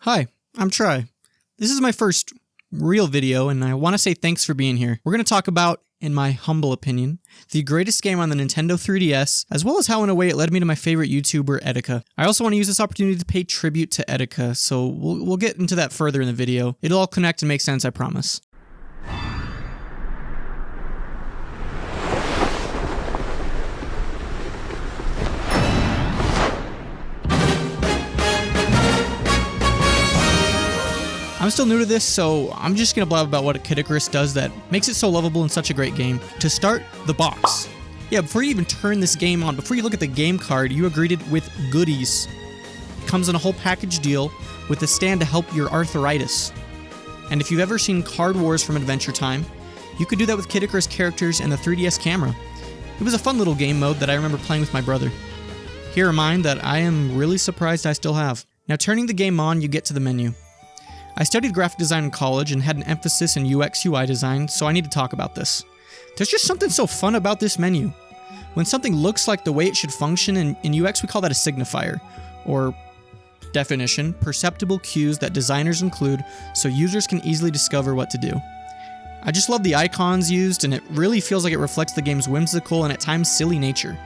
Hi, I'm Try. This is my first real video, and I want to say thanks for being here. We're going to talk about, in my humble opinion, the greatest game on the Nintendo 3DS, as well as how in a way it led me to my favorite YouTuber, Etika. I also want to use this opportunity to pay tribute to Etika, so we'll get into that further in the video. It'll all connect and make sense, I promise. I'm still new to this, so I'm just gonna blab about what Kid Icarus does that makes it so lovable and such a great game. To start, the box. Yeah, before you even turn this game on, before you look at the game card, you are greeted with goodies. It comes in a whole package deal with a stand to help your arthritis. And if you've ever seen Card Wars from Adventure Time, you could do that with Kid Icarus characters and the 3DS camera. It was a fun little game mode that I remember playing with my brother. Here are mine that I am really surprised I still have. Now turning the game on, you get to the menu. I studied graphic design in college and had an emphasis in UX UI design, so I need to talk about this. There's just something so fun about this menu. When something looks like the way it should function, in UX we call that a signifier, or definition, perceptible cues that designers include so users can easily discover what to do. I just love the icons used, and it really feels like it reflects the game's whimsical and at times silly nature.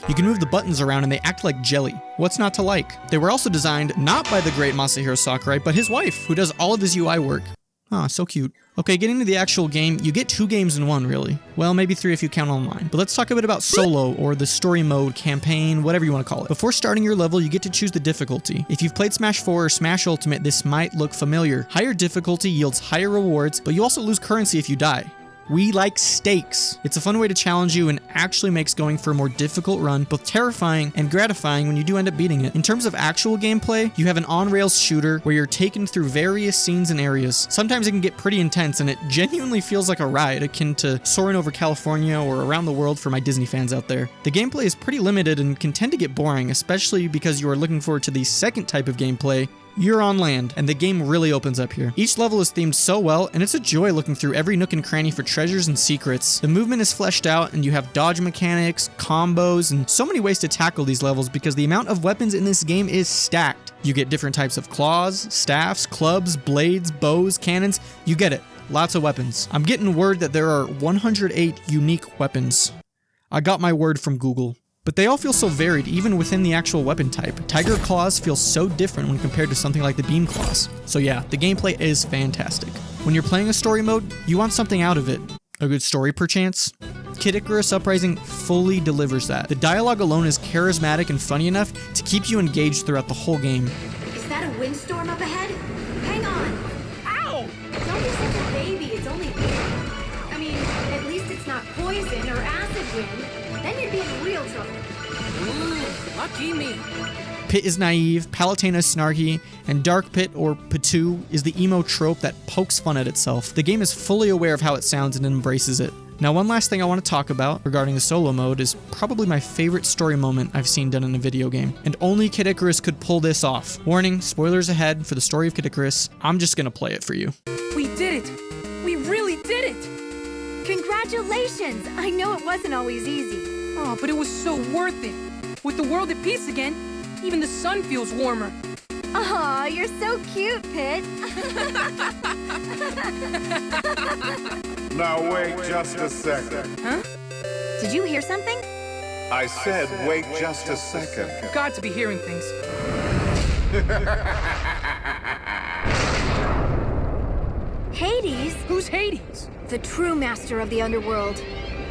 You can move the buttons around and they act like jelly. What's not to like? They were also designed not by the great Masahiro Sakurai, but his wife, who does all of his UI work. Ah, so cute. Okay, getting to the actual game, you get 2 games in one, really. Well, maybe 3 if you count online. But let's talk a bit about solo, or the story mode, campaign, whatever you want to call it. Before starting your level, you get to choose the difficulty. If you've played Smash 4 or Smash Ultimate, this might look familiar. Higher difficulty yields higher rewards, but you also lose currency if you die. We like stakes. It's a fun way to challenge you and actually makes going for a more difficult run both terrifying and gratifying when you do end up beating it. In terms of actual gameplay, you have an on-rails shooter where you're taken through various scenes and areas. Sometimes it can get pretty intense and it genuinely feels like a ride akin to soaring over California or around the world for my Disney fans out there. The gameplay is pretty limited and can tend to get boring, especially because you are looking forward to the second type of gameplay. You're on land, and the game really opens up here. Each level is themed so well, and it's a joy looking through every nook and cranny for treasures and secrets. The movement is fleshed out, and you have dodge mechanics, combos, and so many ways to tackle these levels because the amount of weapons in this game is stacked. You get different types of claws, staffs, clubs, blades, bows, cannons. You get it. Lots of weapons. I'm getting word that there are 108 unique weapons. I got my word from Google. But they all feel so varied even within the actual weapon type. Tiger Claws feel so different when compared to something like the Beam Claws. So yeah, the gameplay is fantastic. When you're playing a story mode, you want something out of it. A good story perchance? Kid Icarus Uprising fully delivers that. The dialogue alone is charismatic and funny enough to keep you engaged throughout the whole game. Is that a windstorm up ahead? Hang on! Ow! Don't be such a baby, it's only wind. I mean, at least it's not poison or acid wind. Then you'd be in real trouble. Ooh, lucky me. Pit is naive, Palutena is snarky, and Dark Pit, or Patu, is the emo trope that pokes fun at itself. The game is fully aware of how it sounds and embraces it. Now, one last thing I want to talk about regarding the solo mode is probably my favorite story moment I've seen done in a video game, and only Kid Icarus could pull this off. Warning, spoilers ahead for the story of Kid Icarus. I'm just gonna play it for you. We did it! We really did it! Congratulations! I know it wasn't always easy. Oh, but it was so worth it. With the world at peace again, even the sun feels warmer. Aw, you're so cute, Pit. Now wait just a second. Huh? Did you hear something? I said wait just a second. Got to be hearing things. Hades? Who's Hades? The true master of the underworld.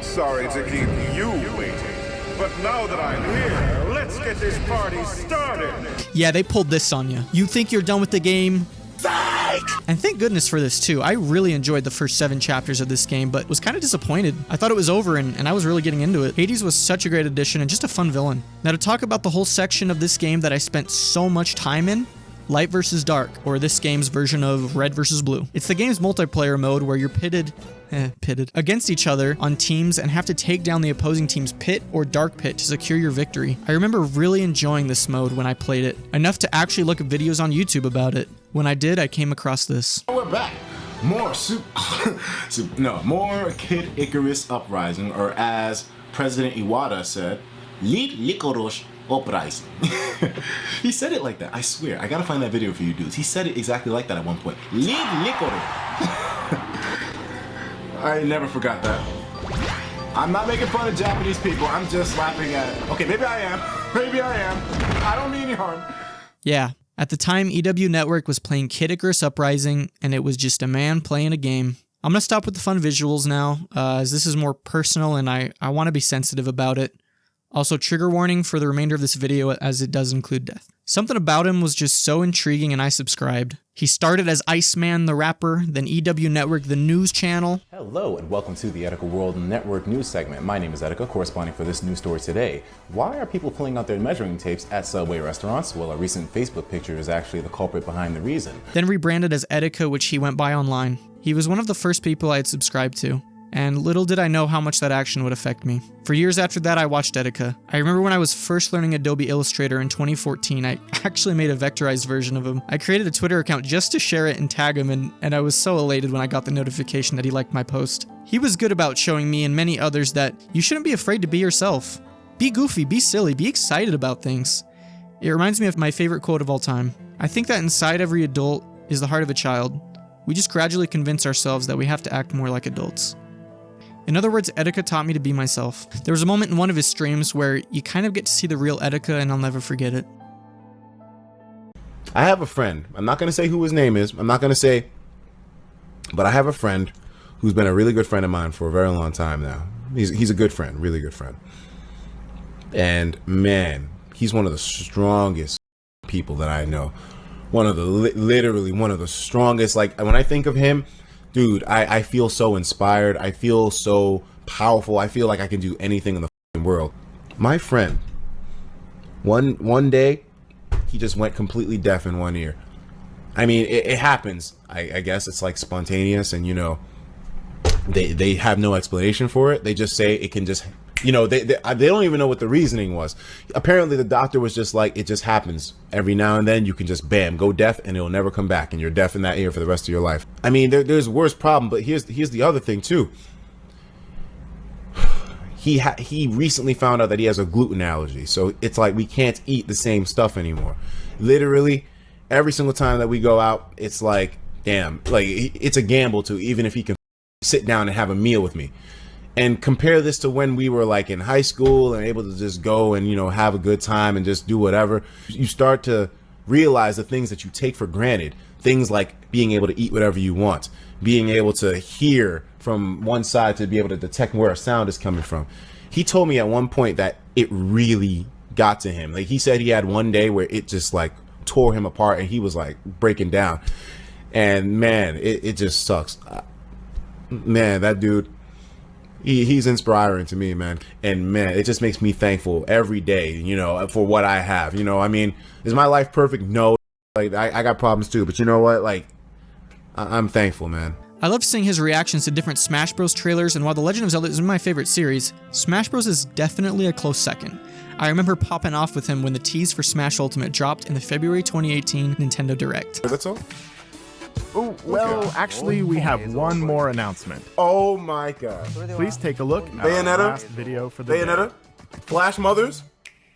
Sorry to keep you waiting, but now that I'm here, let's get this party started. Yeah, they pulled this on you. You think you're done with the game? And thank goodness for this too. I really enjoyed the first 7 chapters of this game, but was kind of disappointed. I thought it was over and I was really getting into it. Hades was such a great addition and just a fun villain. Now to talk about the whole section of this game that I spent so much time in, Light versus Dark, or this game's version of Red versus Blue. It's the game's multiplayer mode where you're pitted against each other on teams and have to take down the opposing team's pit or dark pit to secure your victory. I remember really enjoying this mode when I played it, enough to actually look at videos on YouTube about it. When I did, I came across this. We're back. More more Kid Icarus Uprising, or as President Iwata said, Lead Licorice Uprising. He said it like that. I swear. I gotta find that video for you dudes. He said it exactly like that at one point. Lead liquor. I never forgot that. I'm not making fun of Japanese people. I'm just laughing at it. Okay, maybe I am. Maybe I am. I don't mean any harm. Yeah. At the time, EW Network was playing Kid Icarus Uprising, and it was just a man playing a game. I'm going to stop with the fun visuals now, as this is more personal and I want to be sensitive about it. Also, trigger warning for the remainder of this video as it does include death. Something about him was just so intriguing and I subscribed. He started as Iceman the rapper, then EW Network the news channel. Hello and welcome to the Etika World Network news segment. My name is Etika, corresponding for this news story today. Why are people pulling out their measuring tapes at Subway restaurants? Well, a recent Facebook picture is actually the culprit behind the reason. Then rebranded as Etika, which he went by online. He was one of the first people I had subscribed to. And little did I know how much that action would affect me. For years after that, I watched Etika. I remember when I was first learning Adobe Illustrator in 2014, I actually made a vectorized version of him. I created a Twitter account just to share it and tag him, and I was so elated when I got the notification that he liked my post. He was good about showing me and many others that you shouldn't be afraid to be yourself. Be goofy, be silly, be excited about things. It reminds me of my favorite quote of all time. I think that inside every adult is the heart of a child. We just gradually convince ourselves that we have to act more like adults. In other words, Etika taught me to be myself. There was a moment in one of his streams where you kind of get to see the real Etika, and I'll never forget it. I have a friend. I'm not going to say who his name is. I'm not going to say, but I have a friend who's been a really good friend of mine for a very long time now. He's a good friend, really good friend. And man, he's one of the strongest people that I know. One of the, literally one of the strongest. Like when I think of him, dude, I feel so inspired. I feel so powerful. I feel like I can do anything in the world. My friend, one day, he just went completely deaf in one ear. I mean, it happens. I guess it's like spontaneous, and you know, they have no explanation for it. They just say it can just, you know, they don't even know what the reasoning was. Apparently, the doctor was just like, it just happens every now and then. You can just bam, go deaf, and it'll never come back, and you're deaf in that ear for the rest of your life. I mean, there's worse problem, but here's the other thing too. He recently found out that he has a gluten allergy, so it's like we can't eat the same stuff anymore. Literally, every single time that we go out, it's like, damn, like it's a gamble to even if he can sit down and have a meal with me. And compare this to when we were like in high school and able to just go and, you know, have a good time and just do whatever. You start to realize the things that you take for granted. Things like being able to eat whatever you want, being able to hear from one side to be able to detect where a sound is coming from. He told me at one point that it really got to him. Like he said he had one day where it just like tore him apart and he was like breaking down. And man, it just sucks. Man, that dude, he's inspiring to me, man. And man, it just makes me thankful every day, you know, for what I have. You know, I mean, is my life perfect? No. Like I got problems too, but you know what? Like I'm thankful, man. I love seeing his reactions to different Smash Bros trailers, and while The Legend of Zelda is my favorite series, Smash Bros is definitely a close second. I remember popping off with him when the tease for Smash Ultimate dropped in the February 2018 Nintendo Direct. That's all? Oh, well, actually, we have one more announcement. Oh my god. Please take a look at Bayonetta? the last video for the Bayonetta? day. Flash Mothers?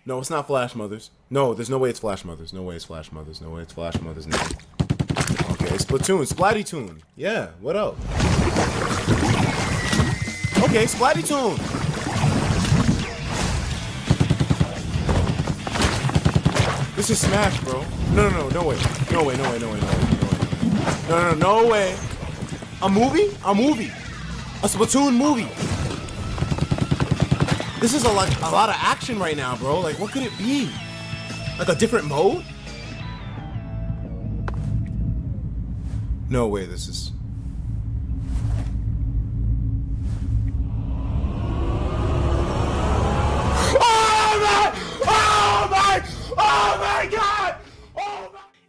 No, it's not Flash Mothers. No, there's no way it's Flash Mothers. No way it's Flash Mothers. No way it's Flash Mothers. No. Okay, Splatoon. Splatty-toon. Yeah, what else? Okay, Splatty-toon. This is Smash, bro. No way. No way. No way. A movie? A movie. A Splatoon movie. This is a lot of action right now, bro. Like, what could it be? Like a different mode? No way this is... Oh my god!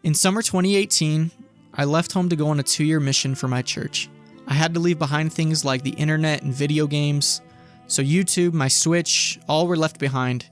In summer 2018, I left home to go on a 2-year mission for my church. I had to leave behind things like the internet and video games, so YouTube, my Switch, all were left behind.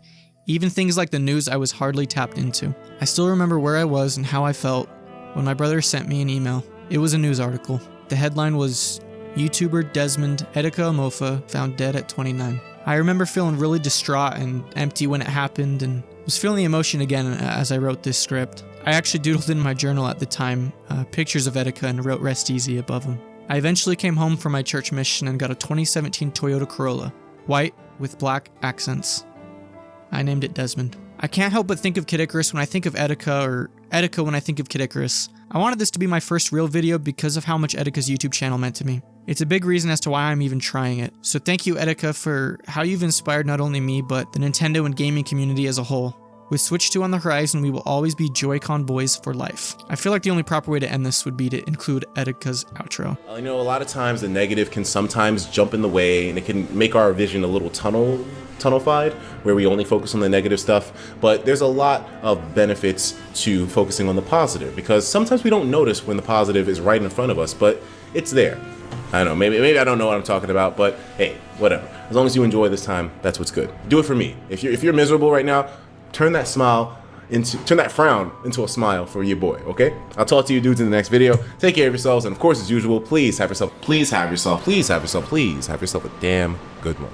Even things like the news I was hardly tapped into. I still remember where I was and how I felt when my brother sent me an email. It was a news article. The headline was, YouTuber Desmond Etika Amofa found dead at 29. I remember feeling really distraught and empty when it happened, and was feeling the emotion again as I wrote this script. I actually doodled in my journal at the time pictures of Etika and wrote "Rest Easy" above them. I eventually came home from my church mission and got a 2017 Toyota Corolla, white with black accents. I named it Desmond. I can't help but think of Kid Icarus when I think of Etika, or Etika when I think of Kid Icarus. I wanted this to be my first real video because of how much Etika's YouTube channel meant to me. It's a big reason as to why I'm even trying it. So thank you, Etika, for how you've inspired not only me, but the Nintendo and gaming community as a whole. With Switch 2 on the horizon, we will always be Joy-Con boys for life. I feel like the only proper way to end this would be to include Etika's outro. You know, a lot of times the negative can sometimes jump in the way, and it can make our vision a little tunnel-fied, where we only focus on the negative stuff. But there's a lot of benefits to focusing on the positive, because sometimes we don't notice when the positive is right in front of us, but it's there. I don't know, maybe I don't know what I'm talking about, but hey, whatever. As long as you enjoy this time, that's what's good. Do it for me. If you're miserable right now, turn that frown into a smile for your boy, okay? I'll talk to you dudes in the next video. Take care of yourselves, and of course, as usual, please have yourself a damn good one.